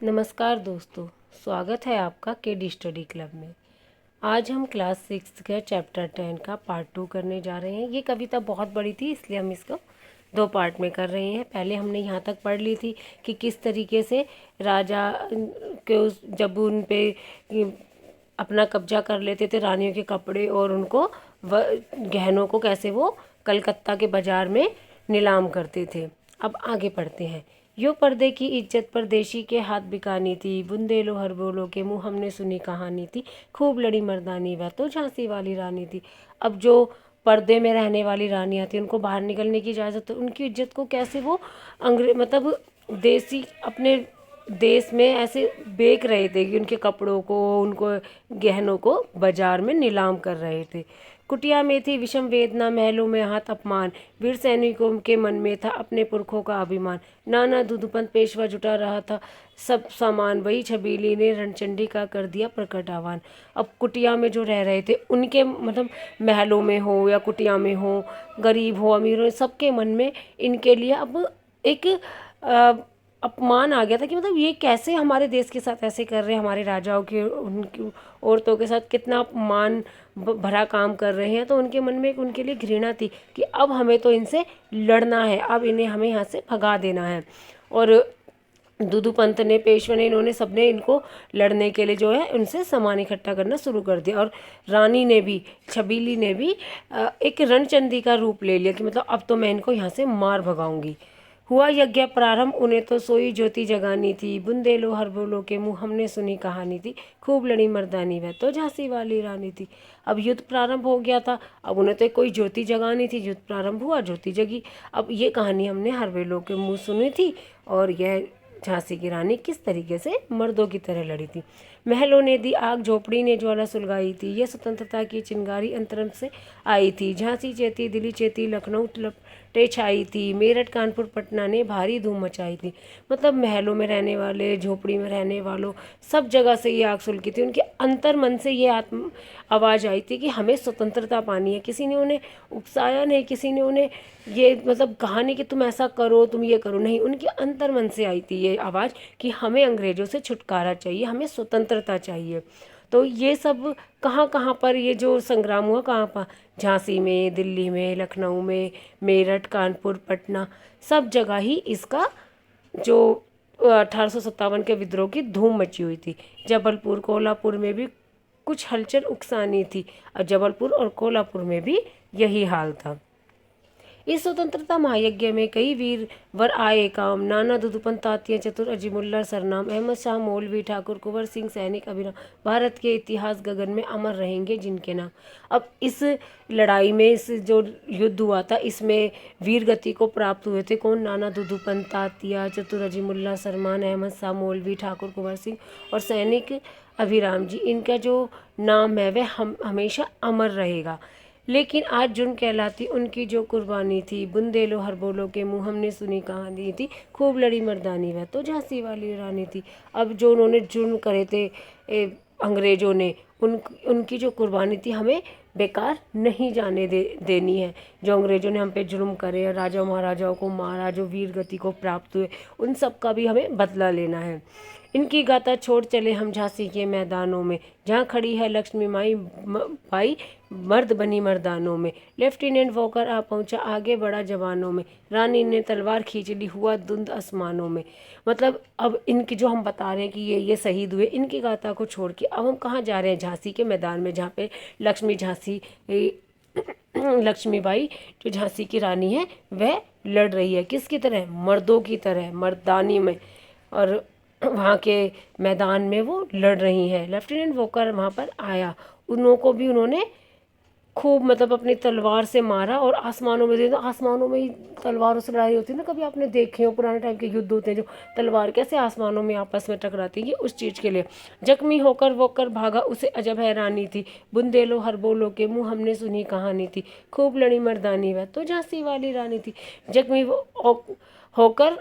नमस्कार दोस्तों, स्वागत है आपका केडी स्टडी क्लब में। आज हम क्लास 6 का चैप्टर 10 का पार्ट 2 करने जा रहे हैं। ये कविता बहुत बड़ी थी, इसलिए हम इसको 2 पार्ट में कर रहे हैं। पहले हमने यहाँ तक पढ़ ली थी कि किस तरीके से राजा के जब उन पे अपना कब्जा कर लेते थे रानियों के कपड़े और उनको गहनों को कैसे वो कलकत्ता के बाज़ार में नीलाम करते थे। अब आगे पढ़ते हैं। यो पर्दे की इज्जत परदेशी के हाथ बिकानी थी, बुंदेलो हर बोलो के मुँह हमने सुनी कहानी थी, खूब लड़ी मर्दानी वह तो झांसी वाली रानी थी। अब जो पर्दे में रहने वाली रानियाँ थी उनको बाहर निकलने की इजाज़त, तो उनकी इज्जत को कैसे वो मतलब देसी अपने देश में ऐसे बेच रहे थे कि उनके कपड़ों को, उनको गहनों को बाजार में नीलाम कर रहे थे। कुटिया में थी विषम वेदना, महलों में हाथ अपमान, वीर सैनिकों के मन में था अपने पुरखों का अभिमान। नाना दुदुपंत पेशवा जुटा रहा था सब सामान, वही छबीली ने रणचंडी का कर दिया प्रकट आह्वान। अब कुटिया में जो रह रहे थे उनके मतलब महलों में हो या कुटिया में हो, गरीब हो अमीर हो, सबके मन में इनके लिए अब एक अपमान आ गया था कि मतलब ये कैसे हमारे देश के साथ ऐसे कर रहे हैं, हमारे राजाओं के उनकी औरतों के साथ कितना अपमान भरा काम कर रहे हैं। तो उनके मन में एक उनके लिए घृणा थी कि अब हमें तो इनसे लड़ना है, अब इन्हें हमें यहाँ से भगा देना है। और दूदू पंत ने, पेशवा ने, इन्होंने सबने इनको लड़ने के लिए जो है उनसे सामान इकट्ठा करना शुरू कर दिया। और रानी ने भी, छबीली ने भी एक रणचंडी का रूप ले लिया कि मतलब अब तो मैं इनको यहाँ से मार भगाऊंगी। हुआ यज्ञ प्रारंभ, उन्हें तो सोई ज्योति जगानी थी, बुंदेलो हर बोलो के मुँह हमने सुनी कहानी थी, खूब लड़ी मर्दानी वह तो झांसी वाली रानी थी। अब युद्ध प्रारंभ हो गया था, अब उन्हें तो कोई ज्योति जगानी थी, युद्ध प्रारंभ हुआ, ज्योति जगी। अब ये कहानी हमने हर बेलों के मुँह सुनी थी और यह झांसी की रानी किस तरीके से मर्दों की तरह लड़ी थी। महलों ने दी आग, झोपड़ी ने ज्वाला सुलगाई थी, यह स्वतंत्रता की चिंगारी अंतरंग से आई थी। झांसी चेती, दिल्ली चेती, लखनऊ लपटे छाई थी, मेरठ कानपुर पटना ने भारी धूम मचाई थी। मतलब महलों में रहने वाले, झोपड़ी में रहने वालों, सब जगह से ये आग सुलगी थी। उनके अंतर मन से ये आत्म आवाज़ आई थी कि हमें स्वतंत्रता पानी है। किसी ने उन्हें उकसाया नहीं, किसी ने उन्हें ये मतलब कहा नहीं कि तुम ऐसा करो, तुम ये करो, नहीं, उनके अंतर मन से आई थी ये आवाज़ कि हमें अंग्रेज़ों से छुटकारा चाहिए, हमें स्वतंत्रता चाहिए। तो ये सब कहाँ कहाँ पर ये जो संग्राम हुआ, कहाँ पर, झांसी में, दिल्ली में, लखनऊ में, मेरठ, कानपुर, पटना, सब जगह ही इसका जो 1857 के विद्रोह की धूम मची हुई थी। जबलपुर, कोल्हापुर में भी कुछ हलचल उकसानी थी और जबलपुर और कोल्हापुर में भी यही हाल था। इस स्वतंत्रता महायज्ञ में कई वीर वर आए काम, नाना दुदुपंत, तात्या चतुर, अजीमुल्ला सरनाम, अहमद शाह मौलवी, ठाकुर कुंवर सिंह, सैनिक अभिनव, भारत के इतिहास गगन में अमर रहेंगे जिनके नाम। अब इस लड़ाई में, इस जो युद्ध हुआ था, इसमें वीर गति को प्राप्त हुए थे कौन? नाना दुदुपंत, तात्या चतुर, अजीमुल्ला सरमान, अहमद शाह मौलवी, ठाकुर कुंवर सिंह और सैनिक अभिराम जी। इनका जो नाम है वह हमेशा अमर रहेगा। लेकिन आज जुर्म कहलाती उनकी जो कुर्बानी थी, बुंदेलो हर बोलो के मुँह हमने सुनी कहानी थी, खूब लड़ी मर्दानी वह तो झांसी वाली रानी थी। अब जो उन्होंने जुर्म करे थे अंग्रेज़ों ने, उनकी जो कुर्बानी थी हमें बेकार नहीं जाने देनी है। जो अंग्रेज़ों ने हम पे जुर्म करे, राजा महाराजाओं को मारा, जो वीर गति को प्राप्त हुए, उन सब का भी हमें बदला लेना है। इनकी गाथा छोड़ चले हम झांसी के मैदानों में, जहाँ खड़ी है लक्ष्मी माई बाई मर्द बनी मर्दानों में। लेफ्टिनेंट वॉकर आ पहुँचा, आगे बढ़ा जवानों में, रानी ने तलवार खींच ली, हुआ धुंध आसमानों में। मतलब अब इनकी जो हम बता रहे हैं कि ये शहीद हुए, इनकी गाथा को छोड़ के अब हम कहाँ जा रहे हैं? झांसी के मैदान में, जहाँ पे लक्ष्मीबाई जो झांसी की रानी है वह लड़ रही है, किसकी तरह? मर्दों की तरह, मर्दानी में। और वहाँ के मैदान में वो लड़ रही हैं। लेफ्टिनेंट वॉकर वहाँ पर आया, उन्होंने खूब मतलब अपनी तलवार से मारा और आसमानों में दे दो। आसमानों में ही तलवारों से लड़ाई होती है ना, कभी आपने देखे हो पुराने टाइम के युद्ध होते हैं जो तलवार कैसे आसमानों में आपस में टकराती है, उस चीज़ के लिए। जख्मी होकर वॉकर भागा, उसे अजब हैरानी थी, बुंदेलो हर बोलो के मुँह हमने सुनी कहानी थी, खूब लड़ी मर्दानी वह तो झांसी वाली रानी थी। जख्मी होकर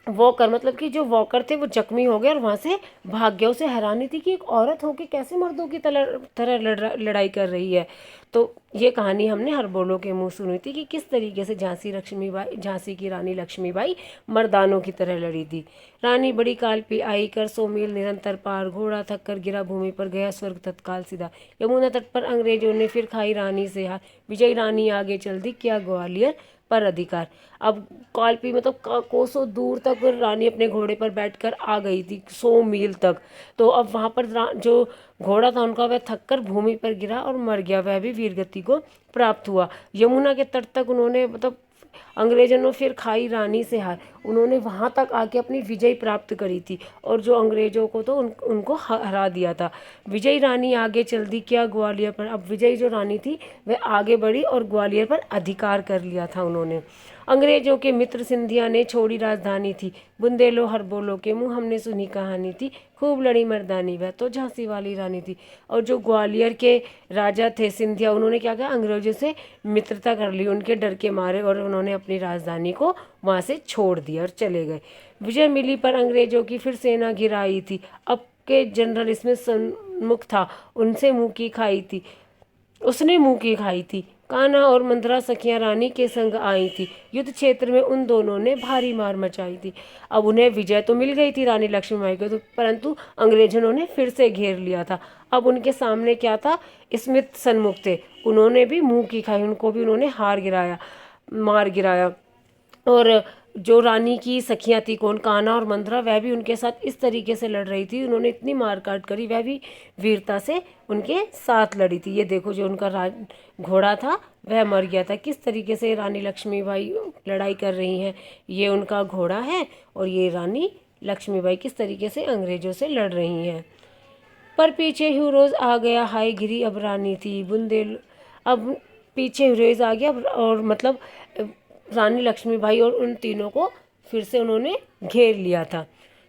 वॉकर मतलब कि जो वॉकर थे वो जख्मी हो गए और वहाँ से भाग गया। उसे हैरानी थी कि एक औरत होके कैसे मर्दों की तरह लड़ाई कर रही है। तो ये कहानी हमने हरबोलो के मुंह सुनी थी कि किस तरीके से झांसी की रानी लक्ष्मीबाई मर्दानों की तरह लड़ी थी। रानी बड़ी काल पे आई कर 100 मील निरंतर पार, घोड़ा थक कर गिरा भूमि पर, गया स्वर्ग तत्काल सीधा। यमुना तट पर अंग्रेजों ने फिर खाई रानी से हार, विजयी रानी आगे चल दी किया ग्वालियर पर अधिकार। अब कालपी मतलब कोसों दूर तक रानी अपने घोड़े पर बैठकर आ गई थी, 100 मील तक। तो अब वहाँ पर जो घोड़ा था उनका वह थककर भूमि पर गिरा और मर गया, वह भी वीरगति को प्राप्त हुआ। यमुना के तट तक उन्होंने मतलब अंग्रेजों ने फिर खाई रानी से हार, उन्होंने वहाँ तक आके अपनी विजय प्राप्त करी थी और जो अंग्रेजों को तो उनको हरा दिया था। विजयी रानी आगे चल दी क्या ग्वालियर पर। अब विजयी जो रानी थी वह आगे बढ़ी और ग्वालियर पर अधिकार कर लिया था उन्होंने। अंग्रेजों के मित्र सिंधिया ने छोड़ी राजधानी थी, बुंदेलो हरबोलो के मुंह हमने सुनी कहानी थी, खूब लड़ी मर्दानी वह तो झांसी वाली रानी थी। और जो ग्वालियर के राजा थे सिंधिया, उन्होंने क्या किया, अंग्रेजों से मित्रता कर ली उनके डर के मारे और उन्होंने अपनी राजधानी को वहाँ से छोड़ दिया और चले गए। विजय मिली पर अंग्रेजों की फिर सेना गिराई थी, अब के जनरल इसमें सन्मुख था, उनसे मुँह की खाई थी, उसने मुँह की खाई थी। कान्हा और मंदरा सखियां रानी के संग आई थी, युद्ध क्षेत्र में उन दोनों ने भारी मार मचाई थी। अब उन्हें विजय तो मिल गई थी रानी लक्ष्मीबाई को, तो परंतु अंग्रेजों ने फिर से घेर लिया था। अब उनके सामने क्या था, स्मिथ सन्मुख थे, उन्होंने भी मुंह की खाई, उनको भी उन्होंने मार गिराया। और जो रानी की सखियां थी कौन, कान्हा और मंदरा, वह भी उनके साथ इस तरीके से लड़ रही थी, उन्होंने इतनी मार काट करी, वह भी वीरता से उनके साथ लड़ी थी। ये देखो जो उनका घोड़ा था वह मर गया था। किस तरीके से रानी लक्ष्मीबाई लड़ाई कर रही हैं, ये उनका घोड़ा है और ये रानी लक्ष्मीबाई किस तरीके से अंग्रेजों से लड़ रही हैं। पर पीछे ह्यूरोज आ गया, हाय गिरी अब रानी थी बुंदेल। अब पीछे ह्यूरोज आ गया और मतलब रानी लक्ष्मीबाई और उन तीनों को फिर से उन्होंने घेर लिया था।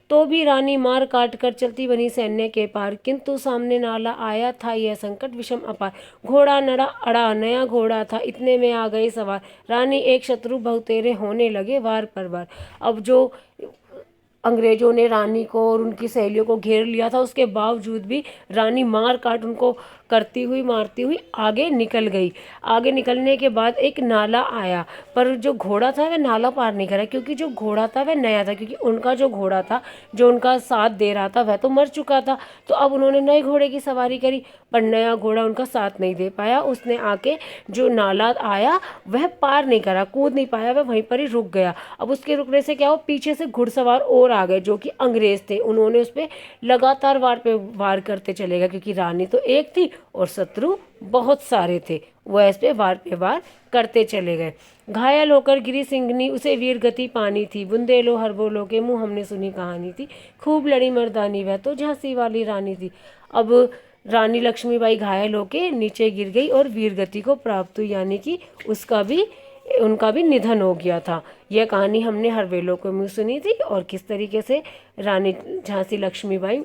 तो भी रानी मार काट कर चलती बनी सैन्य के पार, किंतु सामने नाला आया था यह संकट विषम अपार। घोड़ा नड़ा अड़ा, नया घोड़ा था, इतने में आ गए सवार, रानी एक शत्रु बहुतेरे होने लगे वार पर वार। अब जो अंग्रेजों ने रानी को और उनकी सहेलियों को घेर लिया था, उसके बावजूद भी रानी मार काट उनको करती हुई मारती हुई आगे निकल गई। आगे निकलने के बाद एक नाला आया, पर जो घोड़ा था वह नाला पार नहीं करा, क्योंकि जो घोड़ा था वह नया था, क्योंकि उनका जो घोड़ा था जो उनका साथ दे रहा था वह तो मर चुका था। तो अब उन्होंने नए घोड़े की सवारी करी, पर नया घोड़ा उनका साथ नहीं दे पाया, उसने आके जो नाला आया वह पार नहीं करा, कूद नहीं पाया, वह वहीं पर ही रुक गया। अब उसके रुकने से क्या हो, पीछे से घुड़सवार और आ गए जो कि अंग्रेज थे, उन्होंने उस पर लगातार वार करते चले गए, क्योंकि रानी तो एक थी और शत्रु बहुत सारे थे, वह इस पे वार करते चले गए। घायल होकर गिरी सिंघनी, उसे वीर गति पानी थी, बुंदेलो हरबोलो के मुंह हमने सुनी कहानी थी, खूब लड़ी मर्दानी वह तो झांसी वाली रानी थी। अब रानी लक्ष्मीबाई घायल होके नीचे गिर गई और वीर गति को प्राप्त हुई, यानी कि उनका भी निधन हो गया था। यह कहानी हमने हरबोलो के मुंह सुनी थी और किस तरीके से रानी झांसी लक्ष्मीबाई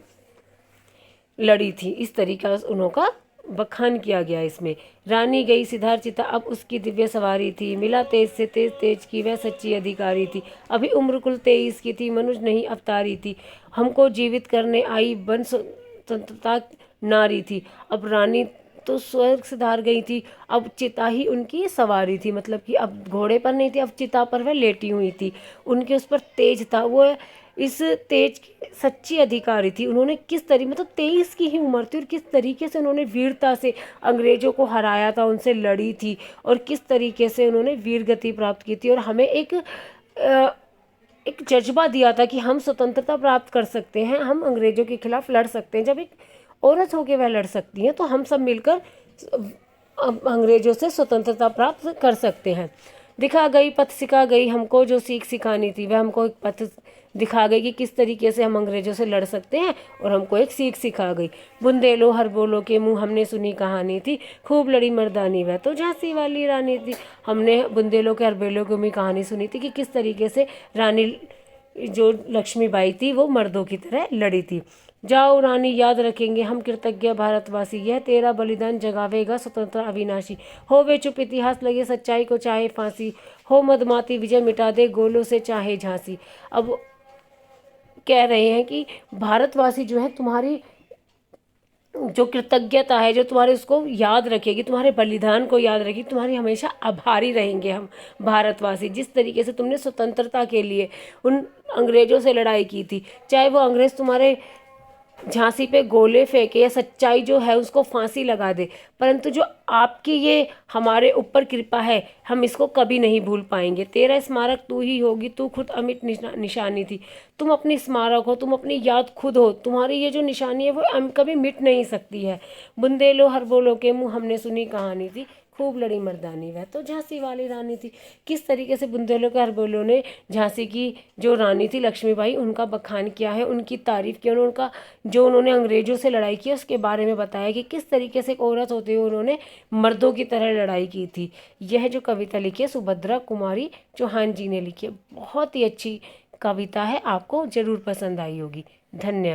लड़ी थी, इस तरीका से उनका बखान किया गया इसमें। रानी गई सिधार चिता, अब उसकी दिव्य सवारी थी, मिला तेज से तेज तेज की वह सच्ची अधिकारी थी, अभी उम्र कुल 23 की थी, मनुज नहीं अवतारी थी, हमको जीवित करने आई बन स्वतंत्रता नारी थी। अब रानी तो स्वर्ग सिधार गई थी, अब चिता ही उनकी सवारी थी, मतलब कि अब घोड़े पर नहीं थी, अब चिता पर वह लेटी हुई थी, उनके उस पर तेज था, वो इस तेज की सच्ची अधिकारी थी। उन्होंने किस तरीके मतलब 23 की ही उम्र थी और किस तरीके से उन्होंने वीरता से अंग्रेजों को हराया था, उनसे लड़ी थी और किस तरीके से उन्होंने वीर गति प्राप्त की थी और हमें एक जज्बा दिया था कि हम स्वतंत्रता प्राप्त कर सकते हैं, हम अंग्रेजों के खिलाफ लड़ सकते हैं। जब एक औरत होकर वह लड़ सकती हैं तो हम सब मिलकर अंग्रेजों से स्वतंत्रता प्राप्त कर सकते हैं। दिखा गई पथ सिखा गई, हमको जो सीख सिखानी थी वह हमको एक पथ दिखा गई कि किस तरीके से हम अंग्रेजों से लड़ सकते हैं और हमको एक सीख सिखा गई। बुंदेलो हरबोलो के मुंह हमने सुनी कहानी थी, खूब लड़ी मर्दानी वह तो झांसी वाली रानी थी। हमने बुंदेलो के हरबोलो के मुंह कहानी सुनी थी कि किस तरीके से रानी जो लक्ष्मीबाई थी वो मर्दों की तरह लड़ी थी। जाओ रानी याद रखेंगे हम कृतज्ञ भारतवासी, यह तेरा बलिदान जगावेगा स्वतंत्र अविनाशी, हो वे चुप इतिहास लगे सच्चाई को चाहे फांसी, हो मदमाती विजय मिटा दे गोलों से चाहे झांसी। अब कह रहे हैं कि भारतवासी जो है तुम्हारी जो कृतज्ञता है, जो तुम्हारे उसको याद रखेगी, तुम्हारे बलिदान को याद रखेगी, तुम्हारी हमेशा आभारी रहेंगे हम भारतवासी। जिस तरीके से तुमने स्वतंत्रता के लिए उन अंग्रेज़ों से लड़ाई की थी, चाहे वो अंग्रेज़ तुम्हारे झांसी पे गोले फेंके या सच्चाई जो है उसको फांसी लगा दे, परंतु जो आपकी ये हमारे ऊपर कृपा है, हम इसको कभी नहीं भूल पाएंगे। तेरा स्मारक तू ही होगी, तू खुद अमिट निशानी थी। तुम अपनी स्मारक हो, तुम अपनी याद खुद हो, तुम्हारी ये जो निशानी है वो कभी मिट नहीं सकती है। बुंदेलो हर बोलो के मुँह हमने सुनी कहानी थी, खूब लड़ी मर्दानी वह तो झांसी वाली रानी थी। किस तरीके से बुंदेलो के हरबोलो ने झांसी की जो रानी थी लक्ष्मीबाई, उनका बखान किया है, उनकी तारीफ की, उनका जो उन्होंने अंग्रेजों से लड़ाई की उसके बारे में बताया कि किस तरीके से एक औरत होते हुए उन्होंने मर्दों की तरह लड़ाई की थी। यह जो कविता लिखी है सुभद्रा कुमारी चौहान जी ने लिखी है, बहुत ही अच्छी कविता है, आपको ज़रूर पसंद आई होगी। धन्यवाद।